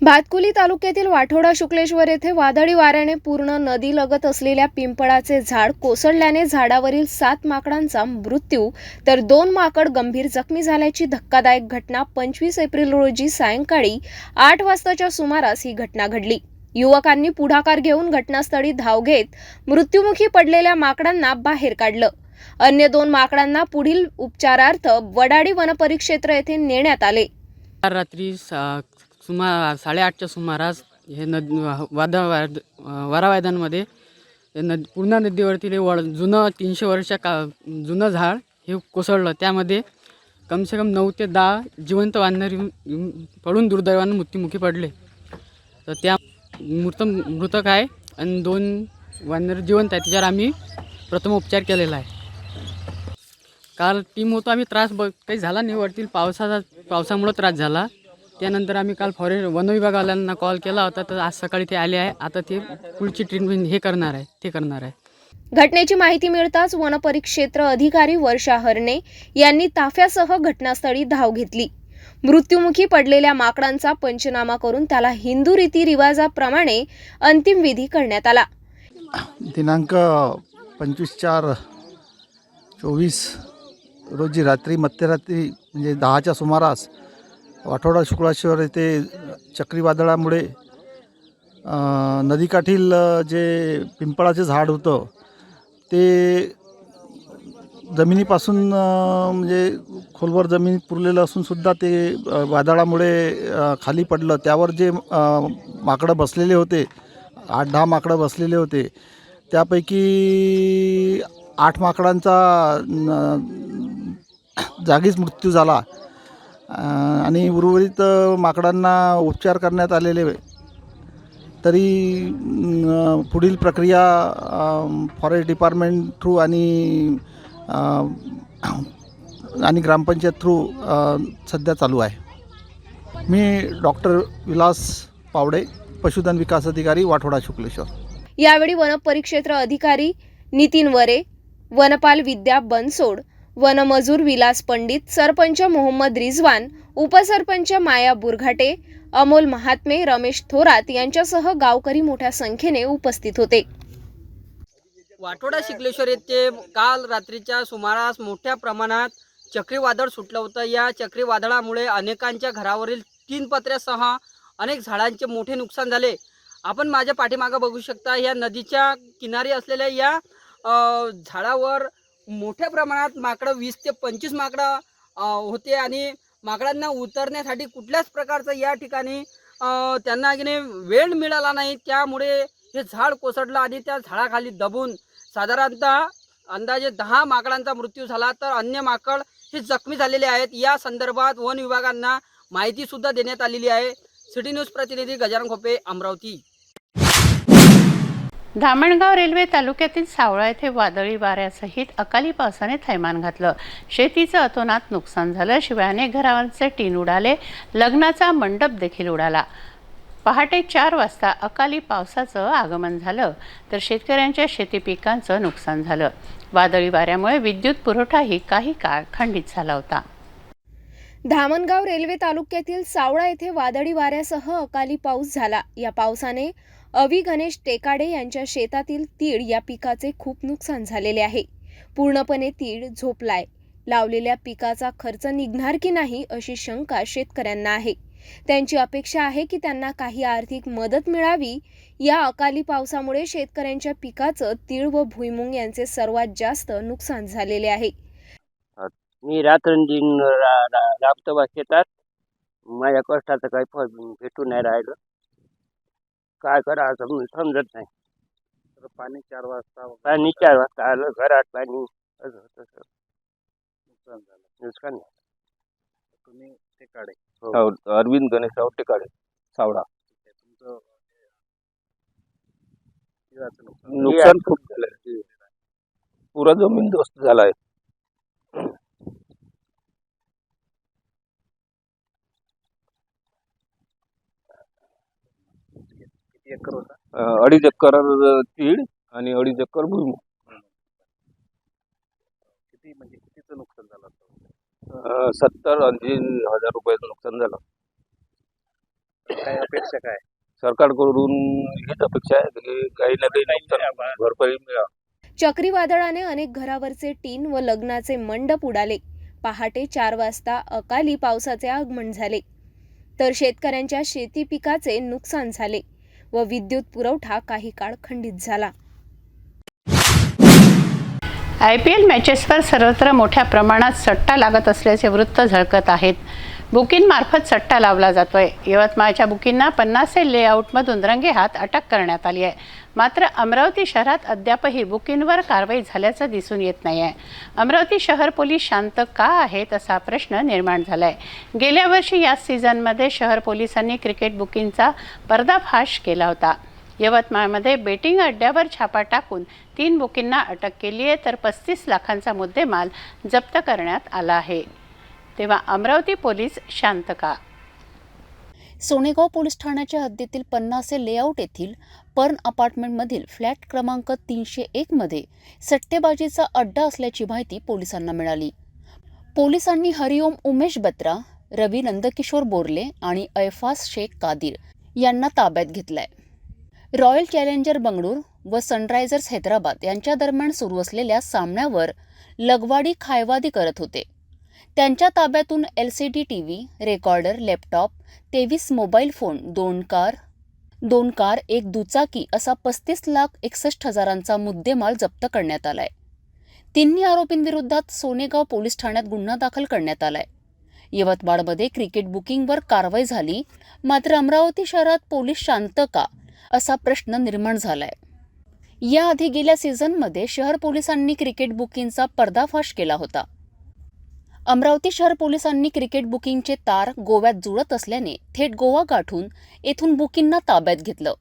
भातकुली तालुक्यातील वाठोडा शुक्लेश्वर येथे वादळी वाऱ्याने पूर्ण नदी लगत असलेल्या पिंपळाचे झाड कोसळल्याने झाडावरील 7 माकडांचा मृत्यू तर 2 माकड गंभीर जखमी झाल्याची धक्कादायक घटना 25 एप्रिल रोजी सायंकाळी 8 वाजताच्या सुमारास ही घटना घडली. युवकांनी पुढाकार घेऊन घटनास्थळी धाव घेत मृत्युमुखी पडलेल्या माकडांना बाहेर काढलं. अन्य 2 माकडांना पुढील उपचारार्थ वडाडी वनपरिक्षेत्र येथे नेण्यात आले. रात्री 8:30च्या सुमारास हे वारावायदांमध्ये पूर्णा नदीवरती जुनं 300 वर्ष जुनं झाड हे कोसळलं. त्यामध्ये कमसे कम 9 ते 10 जिवंत वानर पडून दुर्दैवानं मृत्युमुखी पडले. तर त्या मृतक आहे आणि 2 वानर जिवंत आहे. त्याच्यावर आम्ही प्रथम उपचार केलेला आहे. काल टीम होतो आम्ही, त्रास काही झाला नाही. वरती पावसामुळे त्रास झाला. त्यानंतर आम्ही काल वनविभागाला कॉल केला होता, तर आज सकाळी ते आले आहे. आता ते पुढची ट्रीटमेंट ते करणार आहे. घटनेची माहिती मिळताच वनपरिक्षेत्र अधिकारी वर्षा हरणे यांनी ताफ्यासह घटनास्थळी धाव घेतली. मृत्युमुखी पडलेल्या माकडांचा पंचनामा करून त्याला हिंदू रीतिरिवाजाप्रमाणे अंतिम विधी करण्यात आला. दिनांक 25/4/24 रोजी रात्री मध्यरात्री म्हणजे 10च्या सुमारास वाठोडा शुक्लेश्वर येथे चक्रीवादळामुळे नदीकाठील जे पिंपळाचे झाड होतं ते जमिनीपासून म्हणजे खोलवर जमिनीत पुरलेलं असूनसुद्धा ते वादळामुळे खाली पडलं. त्यावर जे माकडं बसलेले होते, 8-10 माकडं बसलेले होते, त्यापैकी 8 माकडांचा जागीच मृत्यू झाला आणि उर्वरित माकडांना उपचार करण्यात आलेले. तरी पुढील प्रक्रिया फॉरेस्ट डिपार्टमेंट थ्रू आणि आणि ग्रामपंचायत थ्रू सध्या चालू आहे. मी डॉक्टर विलास पावडे, पशुधन विकास अधिकारी, वाठोडा शुक्लेश्वर. यावेळी वनपरिक्षेत्र अधिकारी नितीन वरे, वनपाल विद्या बनसोड, वनमजूर विलास पंडित, सरपंच मोहम्मद रिजवान, उपसरपंच माया बुरघाटे, अमोल महात्मे, रमेश थोरात यांच्यासह गावकरी मोठ्या संख्येने उपस्थित होते. वाठोडा शिकलेश्वर येथे काल रात्रीच्या सुमारास मोठ्या प्रमाणात चक्रीवादळ सुटलं होतं. या चक्रीवादळामुळे अनेकांच्या घरावरील 3 पत्र्यासह अनेक झाडांचे मोठे नुकसान झाले. आपण माझ्या पाठीमागं बघू शकता, या नदीच्या किनारी असलेल्या या झाडावर मोठ्या प्रमाणात माकडं 20 ते 25 माकडं होते आणि माकडांना उतरण्यासाठी कुठल्याच प्रकारचं या ठिकाणी त्यांना वेळ मिळाला नाही. त्यामुळे हे झाड कोसळलं आणि त्या झाडाखाली दबून साधारणतः अंदाजे 10 माकडांचा मृत्यू झाला, तर अन्य माकड हे जखमी झालेले आहेत. या संदर्भात वन विभागांना माहितीसुद्धा देण्यात आलेली आहे. सिटी न्यूज प्रतिनिधी गजानन खोपे, अमरावती. धामणगाव रेल्वे तालुक्यातील सावळा येथे वादळी वाऱ्यासहित अकाली पावसाने थैमान घातलं. शेतीचं अतोनात नुकसान झालं. शिवाय अनेक घरांचे टीन उडाले. लग्नाचा मंडप देखील उडाला. पहाटे 4 वाजता अकाली पावसाचं आगमन झालं, तर शेतकऱ्यांच्या शेती पिकांचं नुकसान झालं. वादळी वाऱ्यामुळे विद्युत पुरवठाही काही काळ खंडित झाला होता. धामणगाव रेल्वे तालुक्यातील सावळा येथे वादळी वाऱ्यासह अकाली पाऊस झाला. या पावसाने अवी गणेश टेकाडे यांच्या शेतातील तीळ या पिकाचे खूप नुकसान झालेले आहे. पूर्णपणे तीळ झोपलाय. लावलेल्या पिकाचा खर्च निघणार की नाही अशी शंका शेतकऱ्यांना आहे. त्यांची अपेक्षा आहे की त्यांना काही आर्थिक मदत मिळावी. या अकाली पावसामुळे शेतकऱ्यांच्या पिकाचं तीळ व भुईमुंग यांचे सर्वात जास्त नुकसान झालेले आहे. मी रात्रंदिन राबतो बा शेतात. माझ्या कष्टाचं काही फळ भेटून नाही राहिलं. काय करा असं समजत नाही. पाणी 4 वाजता आलं, घरात पाणी, असं तसं नुकसान झालं. तुम्ही टेकाडे? अरविंद गणेशराव टेकाडे, सावडा. नुकसान खूप झालंय. पुरा जमीन दोस्त झालाय. किती एकर होता? 2.5 एकर तीळ आणि 2.5 एकर भुईमुग. कितीचं नुकसान झालं? 70-80 हजार रुपयाचं नुकसान झालं. काय अपेक्षा काय? सरकारकडून हीच अपेक्षा आहे की काही ना काही नुकसान भरपाई मिळावी. चक्रीवादळाने अनेक घरावरचे टीन व लग्नाचे मंडप उडाले. पहाटे 4 वाजता अकाली पावसाचे आगमन झाले, तर शेतकऱ्यांच्या शेती पिकाचे नुकसान झाले व विद्युत पुरवठा काही काळ खंडित झाला. IPL मॅचेसवर सर्वत्र मोठ्या प्रमाणात सट्टा लागत असल्याचे वृत्त झळकत आहेत. बुकिंगमार्फत सट्टा लावला जातोय. यवतमाळच्या बुकिंगना 50 लेआउटमधून रंगेहात अटक करण्यात आली आहे. मात्र अमरावती शहरात अद्यापही बुकिंगवर कारवाई झाल्याचं दिसून येत नाही आहे. अमरावती शहर पोलीस शांत का आहेत असा प्रश्न निर्माण झाला आहे. गेल्या वर्षी या सीझनमध्ये शहर पोलिसांनी क्रिकेट बुकिंगचा पर्दाफाश केला होता. यवतमाळमध्ये बेटिंग अड्ड्यावर छापा टाकून 3 बुकिंगना अटक केली आहे, तर 35 लाखांचा मुद्देमाल जप्त करण्यात आला आहे. तेव्हा अमरावती पोलीस शांत का? सोनेगाव पोलीस ठाण्याच्या हद्दीतील 50 लेआउट येथील पर्न अपार्टमेंटमधील फ्लॅट क्रमांक 301 मध्ये सट्टेबाजीचा अड्डा असल्याची माहिती पोलिसांना मिळाली. पोलिसांनी हरिओम उमेश बत्रा, रवी नंदकिशोर बोरले आणि ऐफास शेख कादिर यांना ताब्यात घेतलाय. रॉयल चॅलेंजर बंगळूर व सनरायझर्स हैदराबाद यांच्या दरम्यान सुरू असलेल्या सामन्यावर लगवाडी खायवादी करत होते. त्यांच्या ताब्यातून LCD TV, recorder, laptop, 23 mobile phone, 2 car, 1 दुचाकी असा 35,61,000चा मुद्देमाल जप्त करण्यात आलाय. तिन्ही आरोपींविरोधात सोनेगाव पोलीस ठाण्यात गुन्हा दाखल करण्यात आलाय. यवतमाळमध्ये क्रिकेट बुकिंगवर कारवाई झाली, मात्र अमरावती शहरात पोलीस शांत का असा प्रश्न निर्माण झालाय. याआधी गेल्या सीझनमध्ये शहर पोलिसांनी क्रिकेट बुकिंगचा पर्दाफाश केला होता. अमरावती शहर पोलिसांनी क्रिकेट बुकिंगचे तार गोव्यात जुळत असल्याने थेट गोवा गाठून येथून बुकिंगना ताब्यात घेतलं.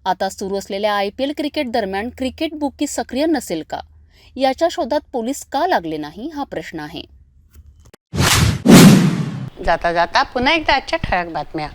आता सुरू असलेल्या IPL क्रिकेट दरम्यान क्रिकेट बुकी सक्रिय नसेल का, याच्या शोधात पोलीस का लागले नाही हा प्रश्न आहे. जाता जाता पुन्हा एकदा आजच्या ठळक बातम्या.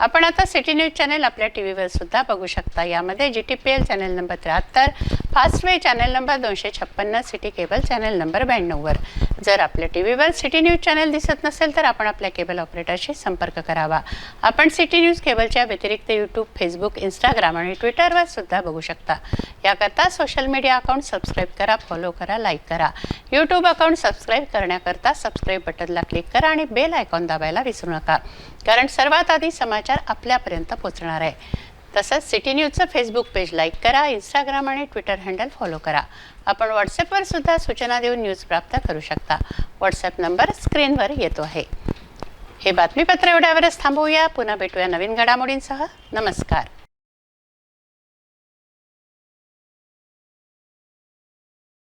आपण आता सिटी न्यूज चॅनल आपल्या टीव्हीवर सुद्धा बघू शकता. यामध्ये GTPL channel number 73, Fastway channel number 256, city cable channel number 92 वर. जर आपल्या टीव्हीवर सिटी न्यूज चॅनल दिसत नसेल तर आपण आपल्या केबल ऑपरेटरशी संपर्क करावा. आपण सिटी न्यूज केबलच्या व्यतिरिक्त यूट्यूब, फेसबुक, इंस्टाग्राम आणि ट्विटरवर सुद्धा बघू शकता. याकरता सोशल मीडिया अकाउंट सबस्क्राईब करा, फॉलो करा, लाईक करा. यूट्यूब अकाउंट सबस्क्राईब करण्याकरता सबस्क्राईब बटनला क्लिक करा आणि बेल आयकॉन दाबायला विसरू नका, कारण सर्वात आधी समाचार आपल्यापर्यंत पोहोचणार आहे. तसंच सिटी न्यूजचं फेसबुक पेज लाईक करा, इंस्टाग्राम आणि ट्विटर हँडल फॉलो करा. आपण व्हॉट्सॲपवर सुद्धा सूचना देऊन न्यूज प्राप्त करू शकता. व्हॉट्सॲप नंबर स्क्रीनवर येतो आहे. हे बातमीपत्र एवढ्यावरच थांबवूया. पुन्हा भेटूया नवीन घडामोडींसह. नमस्कार.